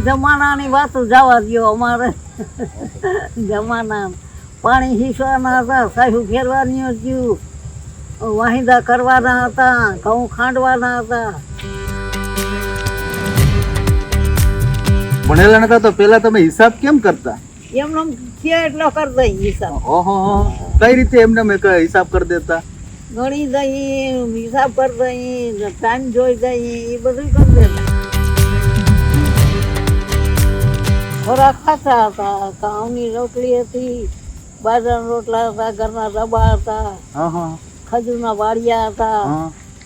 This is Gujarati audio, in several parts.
જમાનાની વાતો જવા દો. અમારે જમાના પાણી હીસવાના હતા, સાહુ ફેરવાની હતું, વાહિંદા કરવાના હતા, ઘઉં ખાંડવાના હતા. ભણેલા નતા તો પેલા તમે હિસાબ કેમ કરતા? એમનો છે એટલો કરી દઈ હિસાબ. ઓહો, કઈ રીતે એમને મેં હિસાબ કરી દેતા? ગણી દઈ, હિસાબ કરી દઈ, ટાઈમ જોઈ દઈ, એ બધું કરી દેતા. ખોરાક ખાતા હતા, ઘઉંની રોટલી હતી, બાજરાના રોટલા હતા, ઘરના ડબ્બા હતા, ખજૂરના વાડિયા હતા,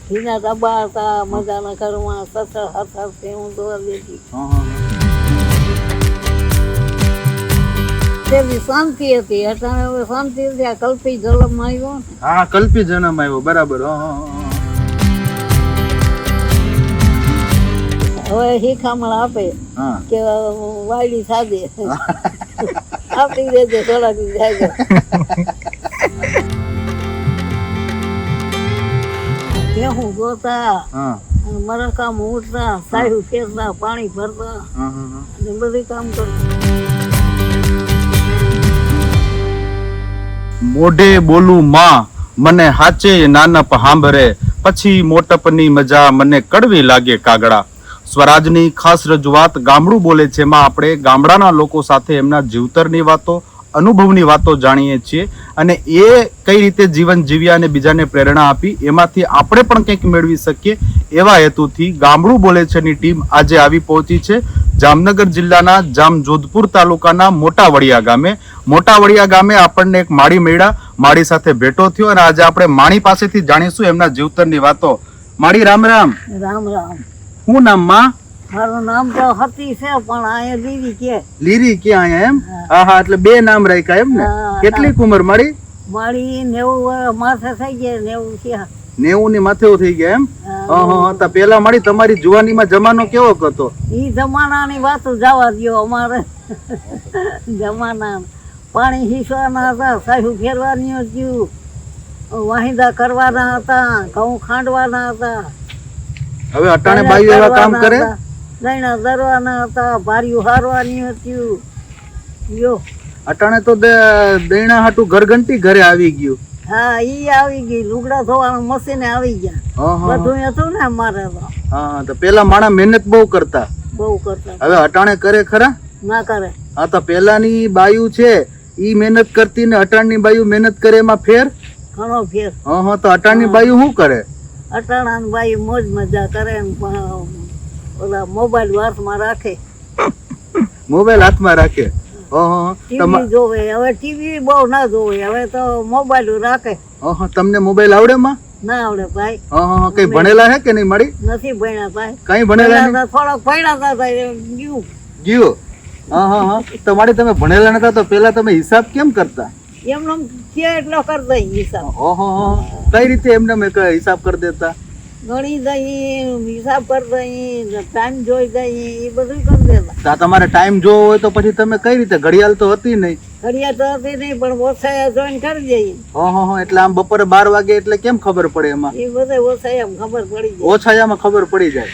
ઘીના ડબ્બા હતા, મજાના ઘરમાં સસર હસર હું દોર દેતી. તેની શાંતિ હતી. અટાણે હવે શાંતિ હતી. આ કલ્પી જન્મ આવ્યો. હા, કલ્પી જન્મ આવ્યો, બરાબર. હવે શીખામણ આપે કે વાયડી સાદે આપી દેજે થોડાક જાય. હું ગોતા, મરકામ ઉઠતા, સાયુ ફેરતા, પાણી ભરતા, બધું કામ કરતા. મોઢે બોલું માં મને હાચે નાનપ હાંભરે, પછી મોટપની મજા મને કડવી લાગે કાગડા. સ્વરાજની ખાસ રજૂઆત ગામડું બોલે છે, એમાં આપણે ગામડાના લોકો સાથે એમના જીવતરની વાતો, અનુભવની વાતો જાણીએ છીએ અને એ કઈ રીતે જીવન જીવ્યા અને બીજાને પ્રેરણા આપી એમાંથી આપણે પણ કંઈક મેળવી શકીએ એવા હેતુથી ગામડું બોલે છે ની ટીમ આજે આવી પહોંચી છે જામનગર જિલ્લાના જામજોધપુર તાલુકાના મોટા વડિયા ગામે. મોટા વડિયા ગામે આપણને એક માળી મળ્યા, માળી સાથે ભેટો થયો અને આજે આપણે માળી પાસેથી જાણીશું એમના જીવતરની વાતો. માળી, રામ રામ. રામ રામ. શું નામ માં? મારું નામ તો હતી છે પણ અહીંયા લીરી કે. લીરી કે અહીંયા એમ? હા હા, એટલે બે નામ રાખ્યા એમ ને? કેટલી ઉંમર માળી? માળી 90 માથે થઈ ગયા. 90 છે. 90 ની માથે થઈ ગયા એમ? હા. પેલા માળી તમારી જુવાનીમાં જમાનો કેવો હતો? ઈ જમાનાની વાતો જવા દો. અમારે જમાના પાણી હીસવાના હતા, સાહુ ફેરવાની હતું, વાહિંદા કરવાના હતા, ઘઉં ખાંડવાના હતા. હવે અટાણે બાયું એવા કામ કરે? દૈણા દરવાના હતા, ભાર્યું હારવાની હતી. યો અટાણે તો દૈણા હાટું ઘરઘંટી ઘરે આવી ગયું. હા, ઈ આવી ગઈ. લુગડા ધોવાનું મશીન આવી ગયા. બધું હતું ને અમારે તો. હા, તો પેલા માણા મહેનત બહુ કરતા. બહુ કરતા. હવે અટાણે કરે ખરા? ના કરે. હા, તો પેલાની બાયું છે ઈ મહેનત કરતી ને અટાણની બાયું મહેનત કરે એમાં ફેર? ઘણો ફેર. હા, તો અટાણની બાયું શું કરે? અટાણાની બાઈ મોજ મજા કરે. ઓલા મોબાઈલ હાથમાં રાખે. મોબાઈલ હાથમાં રાખે. ટીવી જોવે. હવે ટીવી બહુ ના જોવે. હવે તો મોબાઈલ રાખે. તમને મોબાઈલ આવડે માં? ના આવડે ભાઈ. કઈ ભણેલા હે કે નહીં મારી? નથી ભણ્યા ભાઈ. કઈ ભણેલા નહીં? થોડોક ભણ્યા હતા ગયું. ગયું. તો મારી તમે ભણેલા નતા તો પેલા તમે હિસાબ કેમ કરતા? એમનો છે એટલો કરી દઈ હિસાબ. કઈ રીતે એમને મેં હિસાબ કરી દેતા? ગણી દઈ, હિસાબ કરી દઈ, ટાઈમ જોઈ દઈ, એ બધું કરી દેતા. તમારે ટાઈમ જોવો હોય તો પછી તમે કઈ રીતે? ઘડિયાળ તો હતી નહીં. ઘડિયાળ તો હતી નહીં પણ ઓછાયા જોઈને કરી દઈએ. એટલે આમ બપોરે 12 વાગે એટલે કેમ ખબર પડે એમાં? એ બધા ઓછાયા ખબર પડી જાય. ઓછાયામાં ખબર પડી જાય.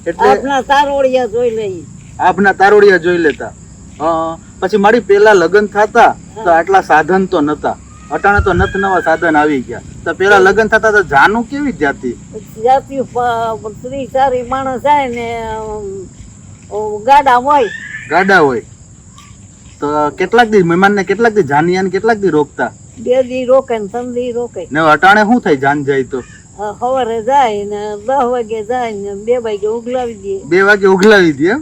એટલે આપના તારોડિયા જોઈ લઈએ. આપના તારોડિયા જોઈ લેતા. પછી મારી પેલા લગ્ન થતા તો આટલા સાધન તો નતા. અટાણે તો નત નવા સાધન આવી ગયા. તો પેલા લગ્ન થતા તો જાનું કેવી જાતી? જાતી 30-40 માણસ જાય ને ગાડા હોય. ગાડા હોય તો કેટલાક દી મહેમાન ને કેટલાક દી જાનિયા ને કેટલાક દી રોકતા? 2 દી રોકે ને 3 દી રોકે. ને અટાણે શું થાય જાન જાય તો? સવારે જાય ને 10 વાગે જાય ને 2 વાગે ઉગલાવી દે. 2 વાગે ઉગલાવી દે.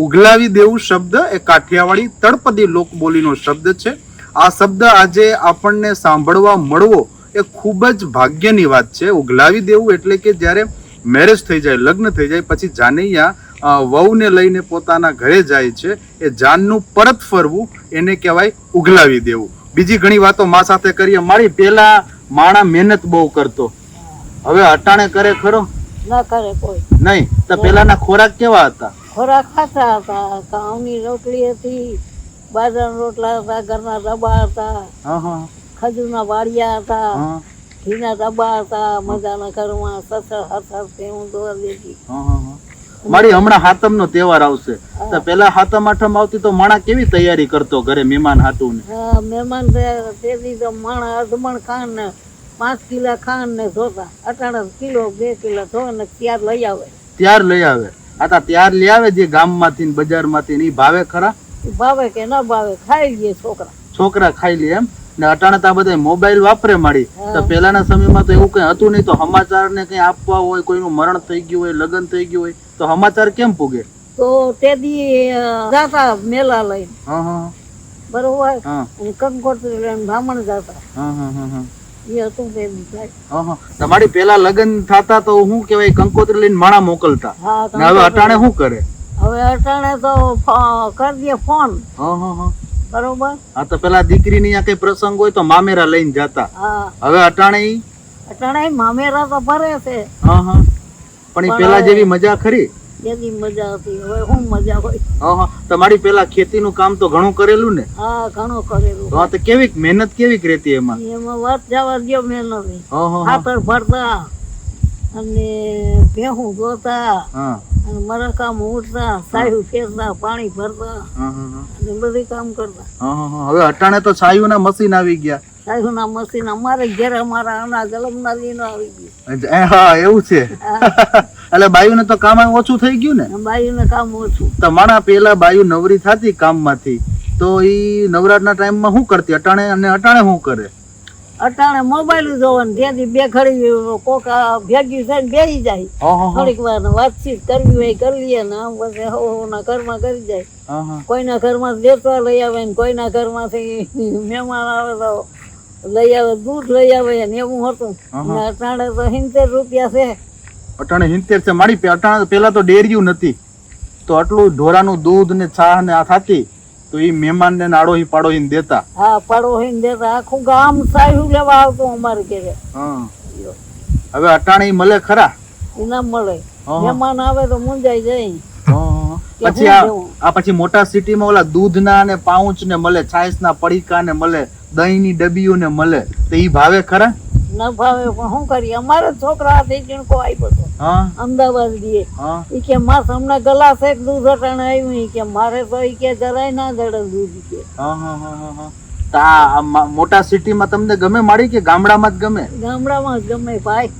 ઉગલાવી દેવું શબ્દ એ કાઠિયાવાડી તળપદી લોકબોલીનો શબ્દ છે. આ શબ્દ આજે આપણને સાંભળવા મળવો એ ખૂબ જ ભાગ્યની વાત છે. ઉગલાવી દેવું એટલે કે જ્યારે મેરેજ થઈ જાય, લગ્ન થઈ જાય પછી જાનૈયા વહુને લઈને પોતાના ઘરે જાય છે એ જાનનું પરત ફરવું એને કહેવાય ઉગલાવી દેવું. બીજી ઘણી વાતો મા સાથે કરીએ. મારી પેલા માણા મહેનત બહુ કરતો, હવે અટાણે કરે ખરો? ના કરે કોઈ નહીં. તો પેલાના ખોરાક કેવા હતા? ખોરાક ખાતા હતા. ઘઉંની રોટલી હતી, બાજરાના રોટલા હતા, ઘરના ડબ્બા હતા, ખજૂરના વાડિયા હતા, ઘીના ડબ્બા હતા, મજાના ઘરમાં સસર હસર હું દોર દેતી. મારી હમણાં હાતમનો તહેવાર આવશે તો પેલા હાતમ આઠમ આવતી તો માણા કેવી તૈયારી કરતો ઘરે મહેમાન હાટું ને? મહેમાન તેથી તો માણા અધમણ ખાન ને 5 કિલા ખાન ને ધોતા 18 કિલો 2 કિલો ધો ને ત્યાર લઈ આવે. ત્યાર લઈ આવે જે ગામમાંથી ને બજારમાંથી ને ઈ ભાવે ખરા? ભાવે કે ના ભાવે ખાઈ લે છોકરા ખાઈ લે એમ ને. અટાણે તો આ બધા મોબાઈલ વાપરે માડી તો પેલાના સમયમાં તો એવું કઈ હતું નહીં. તો સમાચાર ને કઈ આપવા હોય, કોઈનું મરણ થઈ ગયું હોય, લગ્ન થઈ ગયું હોય તો સમાચાર કેમ પૂગે? તો તેદી જાતા મેલા લઈને બરોબર અને કંકોત્રી લઈને બ્રાહ્મણ જાતા. એ હતું તેદી. તમારી પેલા લગ્ન થતા તો શું કેવાય કંકોત્રી લઈને માણા મોકલતા. હવે અટાણે શું કરે? હવે અટાણે તો કરી દે ફોન. બરોબર. હા તો પેલા દીકરી ની કઈ પ્રસંગ હોય તો મામેરા લઈને જતા. હવે અટાણે મામેરા તો ભરે છે. પણ એ પેલા જેવી મજા ખરી? જેવી મજા હતી. હવે શું મજા હોય? તમારી પેલા ખેતી નું કામ તો ઘણું કરેલું ને? હા ઘણું કરેલું. તો કેવી મહેનત કેવી રહેતી એમાં? એમાં વાત જવા દો મહેનત. ખાતર ભરતા અને ભેહું ધોતા, મરકા ઉઠતા, સાયુ ફેરતા, પાણી ભરતા અને બધું કામ કરતા. હવે અટાણે તો સાયુ ના મશીન આવી ગયા. સાયુ ના મશીન અમારે ઘરે અમારા અનાજ અલમના લીનો આવી ગયું. હા એવું છે. એટલે બાયુ ને તો કામ ઓછું થઈ ગયું ને? બાયુ ને કામ ઓછું. તમારા પેલા બાયુ નવરી થતી કામ માંથી તો ઈ નવરાત ના ટાઈમ માં શું કરતી? અટાણે અને અટાણે શું કરે? અટાણે મોબાઈલ જોવાનું. ત્યાંથી બે ઘડી કોકા ભેગી થઈને બેસી જાય. થોડીક વાર વાતચીત કરવી હોય કરી લઈએ ને આમ પછી હવના ઘરમાં કરી જાય. કોઈના ઘરમાં દેતવા લઈ આવે ને કોઈના ઘરમાંથી મહેમાન આવે તો લઈ આવે, દૂધ લઈ આવે ને એવું હતું. અટાણે તો 70 રૂપિયા છે. અટાણે 70 છે મારી. અટાણે પેલા તો ડેરીયું નથી તો આટલું ઢોરાનું દૂધ ને છા ને આ થાતી તો ઈ મહેમાન ને નાડોહી પાડોહી દેતા. હા પાડોહી દેતા. આખું ગામ સાયુ લેવા આવતું અમારે ઘરે. હવે અટાણે મળે ખરા? ના મળે. મહેમાન આવે તો મુંજાઈ જાય. પછી આ પછી મોટા સિટીમાં ઓલા દૂધ ના ને પાઉચ ને મળે, છાશ ના પડીકા ને મળે, દહીં ની ડબ્બીઓ ને મળે તો ઈ ભાવે ખરા? ના ભાવે. પણ શું કરીએ? અમારે છોકરા થઈ જણકો આવ્યો હતો અમદાવાદ દીએ. ઈ કે માસ હમણાં ગ્લાસ એક દૂધ અટાણે આવ્યું. ઈ કે મારે તો ઈ કે જરાય ના જડે દૂધ કે. મોટા સિટીમાં તમને ગમે માડી કે ગામડામાં જ ગમે? ગામડામાં જ ગમે ભાઈ.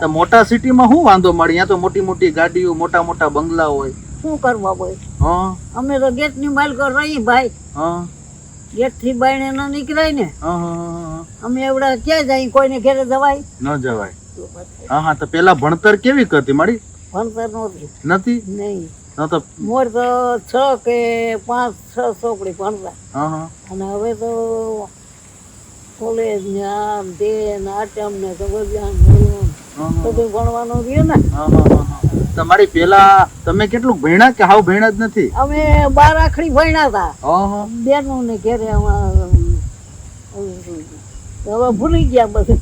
તો મોટા સિટીમાં શું વાંધો મળી? ત્યાં તો મોટી મોટી ગાડીઓ, મોટા મોટા બંગલા હોય. શું કરવા હોય? અમે તો ગેટ ની માલકો રહી ભાઈ. ગેટ થી બાયણે ન નીકળાય ને. અમે એવડા ક્યાં જાય? કોઈને ઘરે જવાય? ન જવાય. હા તો પેલા ભણતર કેવી કરતી મારી? ભણતર નથી. નહીં તો મોર તો 6 કે 5-6 છોકરી ભણતા. અને હવે તો કોલેજ ને આમ તે ને આટમ ને તો બધું ભણવાનું રહ્યું ને. તમારી પેલા તમે કેટલું ભણ્યા કે હાવ ભણ્યા જ નથી? અમે 12 આખડી ભણ્યા હતા બેનું ને ઘરે. હવે ભૂલી ગયા બધું.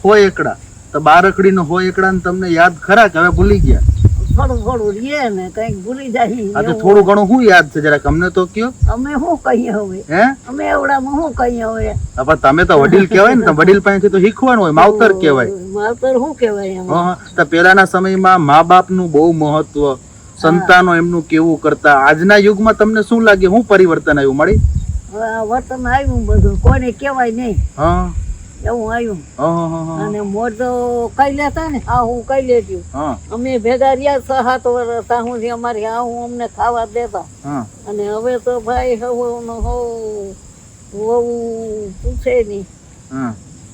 હોય એકડા તો 12 આખડી નો હોય એકડા ને તમને યાદ ખરા કે હવે ભૂલી ગયા? થોડું રીએ ને કઈક ભૂલી જાય. થોડું ઘણું શું યાદ છે જરાક અમને તો કયો. અમે શું કહીએ હવે? હે અમે એવડામાં શું કહીએ હવે? પણ તમે તો વડીલ કહેવાય ને, વડીલ પાસેથી તો શીખવાનું હોય. માવતર કહેવાય. માવતર શું કહેવાય? તો પેલાના સમયમાં મા બાપ નું બહુ મહત્વ, સંતાનો એમનું કેવું કરતા. આજના યુગમાં તમને શું લાગે શું પરિવર્તન આવ્યું મળી? વર્તન આવ્યું બધું. કોઈને કહેવાય નહીં એવું આવ્યું. અને મોર તો કઈ લેતા ને આ હું કઈ લેતી. અમે ભેગા રહ્યા 7 વર્ષ સાહુથી અમારી આ હું અમને ખાવા દેતા. અને હવે તો ભાઈ પૂછે નહી.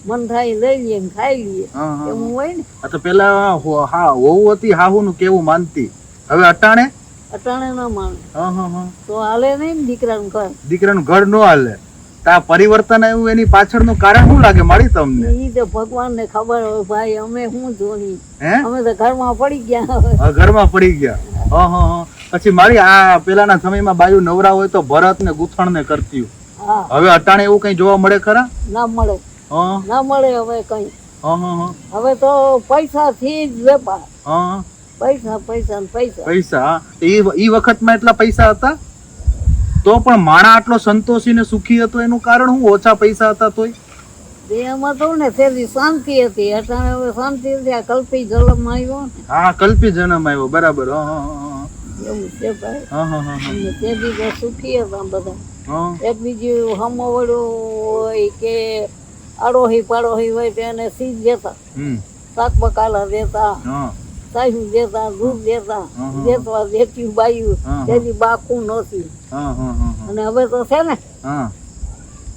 મન થાય લઈ લઈએ ને ખાઈ લઈએ એવું હોય ને. તો પેલા વહુ હતી હાહુ નું કેવું માનતી. હવે અટાણે ના માને તો હાલે નહીં. દીકરાનું ઘર નો હાલે. પરિવર્તન આવ્યું એની પાછળનું કારણ શું લાગે મારી તમને? ઈ તો ભગવાન ને ખબર હોય ભાઈ. અમે શું જોની? અમે તો ઘરમાં પડી ગયા. ઘરમાં પડી ગયા. પછી મારી આ પેલાના સમયમાં બાયુ નવરા હોય તો ભરત ને ગૂંથણ ને કરતી. હવે અટાણે એવું કઈ જોવા મળે ખરા? ના મળે. ના મળે હવે કઈ. હવે તો પૈસા થી જ વેપાર. પૈસા પૈસા પૈસા. ઈ વખત માં એટલા પૈસા હતા તો પણ માણા આટલો સંતોષી ને સુખી હતો એનું કારણ શું? ઓછા પૈસા હતા તોય એમાં તો ને તેની શાંતિ હતી, અટાણે હવે શાંતિ હતી. આ કલ્પી જલમ આવ્યો ને હા, કલ્પી જન્મ આવ્યો, બરાબર. એવું છે ભાઈ. હા હા હા અને તે દીધે સુખી હતા બધા. હા એકબીજું હમવડું હોય કે આડોહી પાડોહી હોય તેને સીધ દેતા, શાક બકાલા દેતા, હા સાહુ દેતા, દૂધ દેતા, દેતવા દેતી બાયું, તેની બાકું નહોતી. હા હા હા અને હવે તો છે ને, હા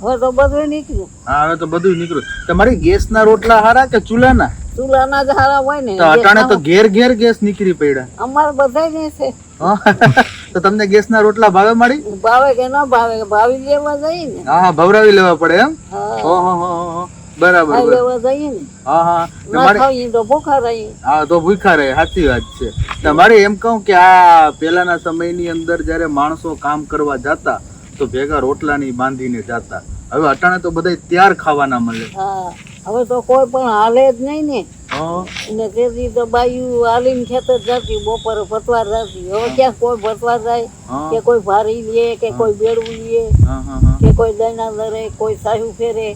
હવે તો બધું નીકળ્યું. હા, હવે તો બધું નીકળ્યું. તમારી ગેસના રોટલા હારા કે ચૂલાના? ચૂલાના જ હારા હોય ને. તો અટાણે તો ઘેર ઘેર ગેસ નીકળી પડ્યા. અમારે બધા ને છે. તો તમને ગેસના રોટલા ભાવે મળી? ભાવે કે ના ભાવે, ભાવી લેવા જઈએ ને. હા, ભવરાવી લેવા પડે એમ. હા, બરાબર. લેવા જઈએ ને. હા હા, ના ખાઈએ તો ભૂખા રહીએ. હા, તો ભૂખા રહે. સાચી વાત છે. તમારે એમ કહું કે આ પેલાના સમયની અંદર જયારે માણસો કામ કરવા જતા તો ભેગા રોટલાની બાંધીને જતા. હવે અટાણે તો બધા ત્યાર ખાવાના મળે. હા, હવે તો કોઈ પણ હાલે જ નહીં ને. અને તેથી તો બાયું હાલીને ખેતર જતી, બપોરે ભતવાર જતી. હવે ક્યાં કોઈ ભતવાર જાય, કે કોઈ ભારી લે, કે કોઈ બેડવું લે, કે કોઈ દૈના ધરે, કોઈ સાહુ ફેરે.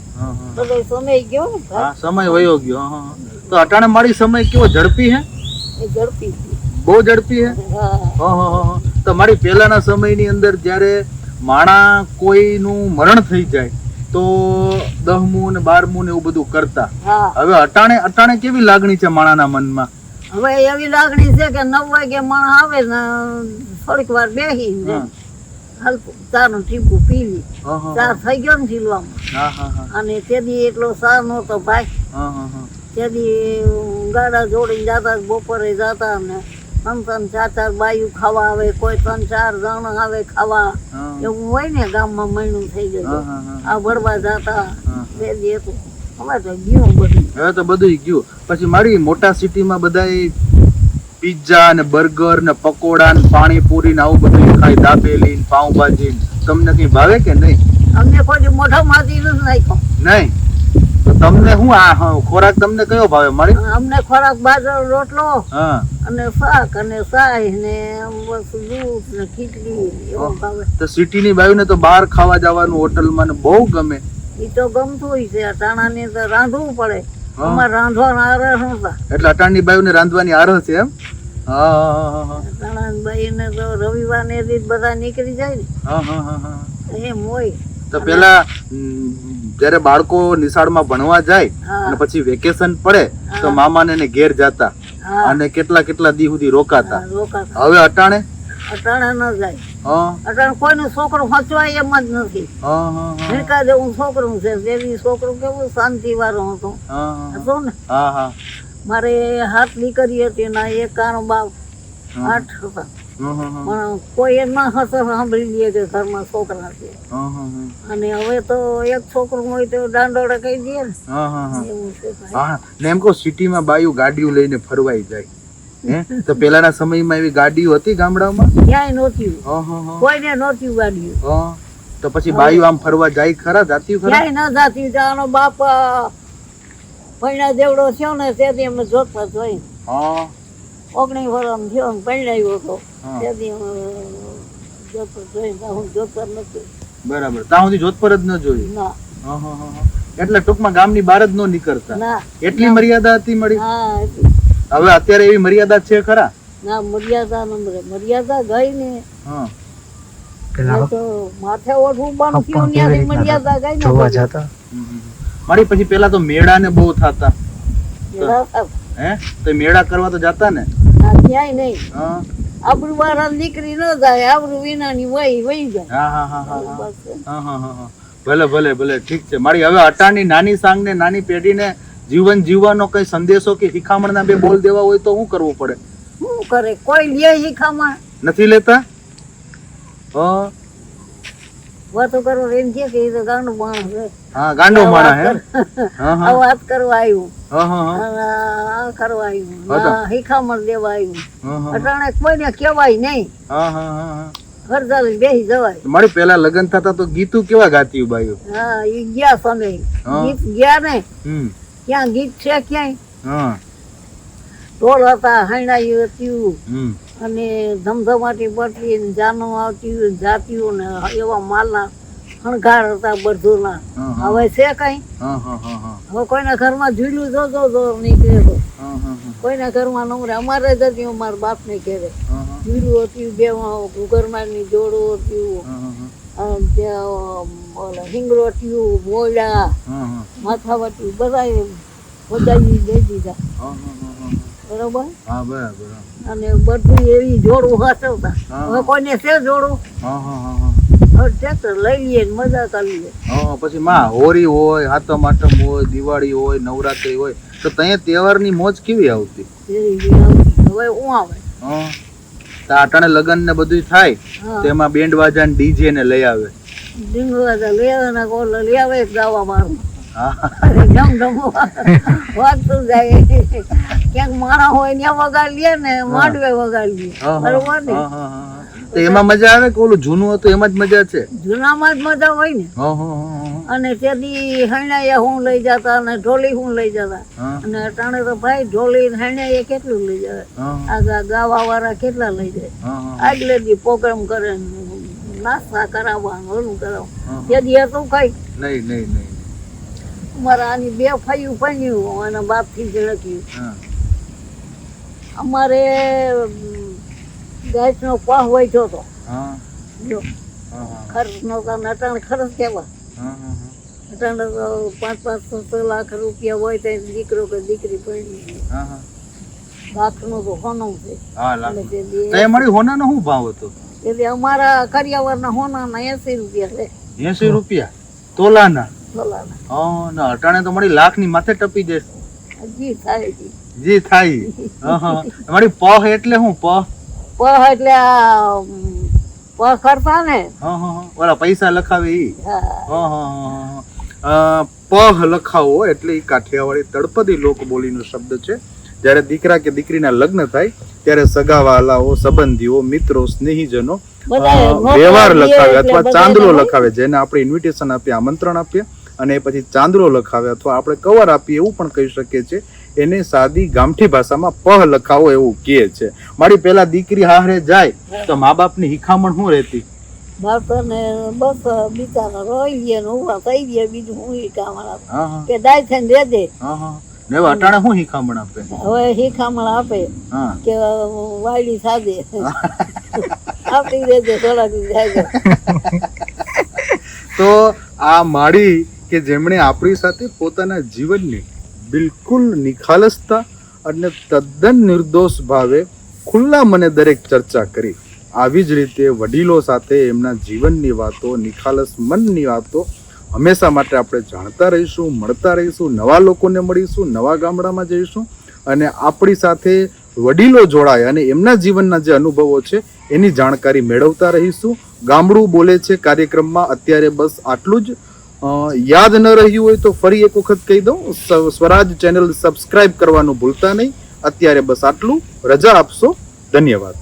બધો સમય ગયો ને. હા, સમય વયો ગયો. તો અટાણે મારી સમય કેવો ઝડપી હે? એ ઝડપી, બહુ ઝડપી હે. હા, તો મારી પેલાના સમયની અંદર જયારે માણા કોઈનું મરણ થઈ જાય તો 10મું ને 12મું ને એવું બધું કરતા. હવે અટાણે કેવી લાગણી છે માણાના મનમાં? હવે એવી લાગણી છે કે 9 વાગે માણસ આવે ને થોડીક વાર બેસી ને હલકું ચાનું ટીપું પી લી. ચા થઈ ગયો ને જીલવામાં. અને તેથી એટલો ચા નહોતો ભાઈ. તેથી ગાડા જોડીને જતા, બપોરે જતા ને 3-4 બાયું ખાવા આવે, કોઈ 3-4 જણ આવે ખાવા. એવું હોય ને ગામમાં મહિનું થઈ ગયું. આ ભરવા જતા તેથી હતું. હવે તો ગયું બધું. હવે તો બધું ગયું. પછી મારી મોટા સિટીમાં બધા પિઝા ને બર્ગર ને પકોડા ને પાણીપુરી ને આવું બધું ખાય, દાબેલી ને પાઉંભાજી. તમને કઈ ભાવે કે નહીં? અમને કોઈ મોઢામાંથી નથી નાખ્યો. નહીં. તો તમને શું આ ખોરાક તમને કયો ભાવે મારી? અમને ખોરાક બાજરો રોટલો અને શાક અને સાય ને બસ દૂધ ને ખીચડી એવો ભાવે. તો સિટીની બાયુને તો બહાર ખાવા જવાનું હોટલમાં ને બહુ ગમે. ઈ તો ગમતું હોય છે. અટાણાની તો રાંધવું પડે. અમારે રાંધવાના આરસ નતા. એટલે અટાણની બાયુને રાંધવાની આરસ છે એમ? અટાણાની બાયુને તો રવિવારને રીત બધા નીકળી જાય ને. એમ હોય. તો પેલા જયારે બાળકો નિશાળમાં ભણવા જાય અને પછી વેકેશન પડે તો મામાને ઘેર જતા અને કેટલા દી સુધી રોકાતા. હવે અટાણે ન જાય. અટાણે કોઈનું છોકરું હચવાય એમ જ નથી. ભીડકા જેવું છોકરું છે. દેવી છોકરું કેવું શાંતિ વાળું હતું ને. મારે 7 દીકરી હતી ના 1 કાનો બાપ 8 હતા. પણ કોઈ એમ ના હશે સાંભળી લે કે ઘરમાં છોકરા છે. અને હવે તો એક છોકરું હોય તો દાંડોડા કહી દે ને. એવું છે. એમ કહો સિટીમાં બાયું ગાડીઓ લઈને ફરવાઈ જાય. તો પેલાના સમયમાં એવી ગાડીઓ હતી ગામડામાં? ક્યાંય નહોતી. કોઈને નહોતી ગાડીઓ. તો પછી બાયું આમ ફરવા જાય ખરા? જાતી ખરા? ક્યાંય ના જાતી. આનો બાપ પૈણા જેવડો થયો ને તેથી અમે જોતા જોઈ. 19 વર્ષ થયો ને પૈણાયો હતો તેથી અમે જોતો જોઈ. હું જોતા નથી. બરાબર. ત્યાં સુધી જોધપર જ ન જોયું? ના. એટલે ટૂંકમાં ગામની બહાર જ ન નીકળતા? ના. એટલી મર્યાદા હતી મળી? હા. હવે અત્યારે એવી મર્યાદા છે ખરા? ના, મર્યાદા ગઈ ને. તો માથે ઓઠું બંધ થયું ત્યાંથી મર્યાદા ગઈ ને. મારી પછી પેલા તો મેળા ને બહુ થતા. તો મેળા કરવા તો જતા ને? ક્યાંય નહીં. આબરૂ વાળા દીકરી ન જાય, આબરૂ વિનાની વહી જાય. ભલે ઠીક છે મારી. હવે અટાણની નાની સાંગ ને નાની પેઢીને જીવન જીવવાનો કઈ સંદેશો કે શિખામણના 2 બોલ દેવા હોય તો શું કરવું પડે? શું કરે? કોઈ લે શિખામણ નથી લેતા. વાતો કરો એમ કે એ તો ગાંડો માણસ છે. ગાંડો માણસ હે. વાત કરવા આવ્યું, આ કરવા આવ્યું, શિખામણ દેવા આવ્યું. અટાણે કોઈને કહેવાય નહીં. ઘરદારી બેસી જવાય. મારી પેલા લગ્ન થતા તો ગીતું કેવા ગાતી બાયું? હા, એ ગયા સમય ગીત ગયા ને. ક્યાં ગીત છે ક્યાંય? ઢોલ હતા, હૈણાયું હતું અને ધમધમાટી પડતી જાનું આવતી જાતીઓ ને એવા માલના શણગાર હતા બધું ના. હા, હા. હવે છે કઈ? હા, હા, હા, હા. હવે કોઈના ઘરમાં ઝૂલું જોતો તો નીકળે તો હા, હા, હા. કોઈના ઘરમાં નમરે. અમારે જ હતી મારા બાપને ઘેરે હા, હા. ઝૂલું હતું, બે ઘરમાંની જોડું હતું, હા, હા, અને ત્યાં ઓલા હિંગરોટિયું, મોડા, હા, હા. માથાવટી બધા બધાઈ દઈ દીધા. હા, હા, હા, હા. બરોબર. હા, બરાબર. અને બધું એવી જોડું હાચવતા. હા. હવે કોઈને છે જોડું? હા, હા, હા, હા. હવે ટ્રેક્ટર લઈ લઈએ ને મજા કરી લઈએ. હા, પછી માં હોળી હોય, હાતમ આઠમ હોય, દિવાળી હોય, નવરાત્રી હોય, તો ત્યાં તહેવારની મોજ કેવી આવતી? એવી બી આવતી. હવે હું આવે. હા. તો આટાણે લગન ને બધું થાય, હા. તેમાં બેન્ડ વાજા ને ડીજે ને લઈ આવે. ડીંગવા લઈ આવે ને કોલ લઈ આવે ગાવા મારું. હા. ધમ વાગતું જાય. ક્યાંક માણા હોય ત્યાં વગાડીએ ને માંડવે વગાડીએ. હા, હા, બરોબર ને? હા, હા, હા. તો એમાં મજા આવે કે ઓલું જૂનું હતું એમાં જ મજા છે? જૂનામાં જ મજા હોય ને. હા, હા, હા, હા. અને તેથી હૈણાએ હું લઈ જતા અને ઢોલી હું લઈ જતા. હા. અને અટાણે તો ભાઈ ઢોલી ને હૈણાએ કેટલું લઈ જાય. હા, આ ગાવા વાળા કેટલા લઈ જાય. હા, હા. આગલે દી પ્રોગ્રામ કરે ને નાસ્તા કરાવવાનું ઓલું હા. કરાવવાનું. તેથી હતું કઈ નહીં, નહીં, નહીં. અમારા આની બે ફાયું પન્યું અને બાપ થી ઝળક્યું. હા. અમારે ગેસ નો પાહ વૈઠો હતો. હા. જો હા, હા. ખર્ચ નહોતા ને અટાણે ખર્ચ કેવા. હા, હા, હા. અટાણે તો 5-5 લાખ રૂપિયા હોય તો દીકરો કે દીકરી પરણી. હા, હા. લાખનો તો હોનું છે. હા, લાખ. એટલે તેથી તો એ મળી હોનાનો શું ભાવ હતો? એટલે અમારા કરિયાવરના હોનાના 80 રૂપિયા છે 80 રૂપિયા તોલાના? સોલાના. હા, ના અટાણે તો મળી લાખ ની માથે ટપી જશે. હજી થાય છે. જી થાય. હા, હા. તમારી પહ એટલે શું પહ? પહ એટલે આ પહ કરતા ને. હા, હા, હા. ઓલા પૈસા લખાવે ઈ? હા. હા, હા, હા, હા. પહ લખાવો એટલે ઈ કાઠિયાવાડી તળપદી લોક બોલીનો શબ્દ છે. જ્યારે દીકરા કે દીકરીના લગ્ન થાય ત્યારે સગાવાલાઓ, સંબંધીઓ, મિત્રો, સ્નેહીજનો વ્યવહાર લખાવે અથવા ચાંદલો લખાવે, જેને આપણે ઇન્વિટેશન આપીએ, આમંત્રણ આપીએ, અને પછી ચાંદલો લખાવે અથવા આપણે કવર આપીએ એવું પણ કહી શકીએ છીએ. એને સાદી ગામઠી ભાષામાં પહ લખાવો એવું કહે છે. મારી પેલા દીકરી હારે જાય તો મા બાપની હિખામણ શું રહેતી? બાળકોને બસ બિચારા રોઈ ગયા ને ઉભા થઈ ગયા. બીજું હું શીખામણ હા, હા. કે દાય થઈને દે દે. હા, હા. ને હવે અટાણે શું હિખામણ આપે? હવે શીખામણ આપે હા. કે વાયડી સાદે આપી દેજે થોડાક દી જાય. તો આ માળી કે જેમણે આપણી સાથે પોતાના જીવનની બિલકુલ નિખાલસતા અને તદ્દન નિર્દોષ ભાવે ખુલ્લા મને દરેક ચર્ચા કરી, આવી જ રીતે વડીલો સાથે એમના જીવનની વાતો, નિખાલસ મનની વાતો હંમેશા માટે આપણે જાણતા રહીશું, મળતા રહીશું, નવા લોકોને મળીશું, નવા ગામડામાં જઈશું, અને આપણી સાથે વડીલો જોડાય અને એમના જીવનના જે અનુભવો છે એની જાણકારી મેળવતા રહીશું. ગામડું બોલે છે કાર્યક્રમમાં અત્યારે બસ આટલું જ. યાદ ન રહ્યું હોય તો ફરી એક વખત કહી દઉં, સ્વરાજ ચેનલ સબસ્ક્રાઇબ કરવાનું ભૂલતા નહીં. અત્યારે બસ આટલું. રજા આપશો. ધન્યવાદ.